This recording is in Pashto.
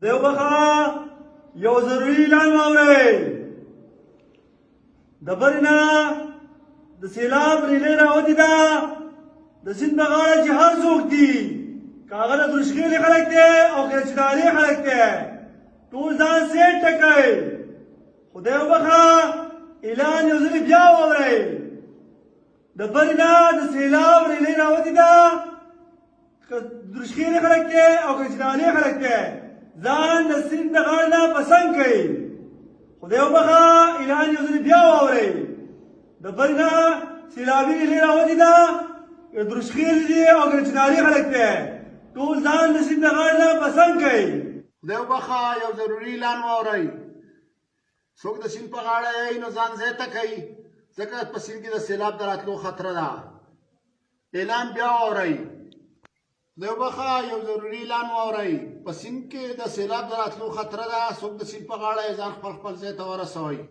دیو بخا یو ضروری اعلان واورئ د برنا د سیلاب ریلې راوتې ده د سیند په غاړه چې هر څوک دي که هغه د درشخیلې خلک دی او که د چنارې خلک دی ټول ځان سیټ ټکئ خدای وبخه اعلان یو ځلې بیا واورئ د برنا د سیلاب ریلې راوتې ده که درشخیلې خلک دی او که د چنارې خلک دی ځان د سیند د غاړې نه پسند کئ خدای وبخه اعلان یو ځلې بیا واورئ د برنا سیلابي ریلې راوتې ده که درشخیلې دي او که د چنارې خلک دی ټول ځان د سیند د غاړې نه پسند کئ خدای وبخه یو ضروري اعلان واورئ څوک د سیند په غاړه یې نو ځان ځای ته کوي ځکه په سیند کې د سیلاب د راتلو خطره ده اعلان بیا واورئ خدای وبخه یو ضروري اعلان واورئ په سیند کې د سیلاب د راتلو خطره ده څوک د سیند په غاړه یې ځان خپل ځای ته ورسوئ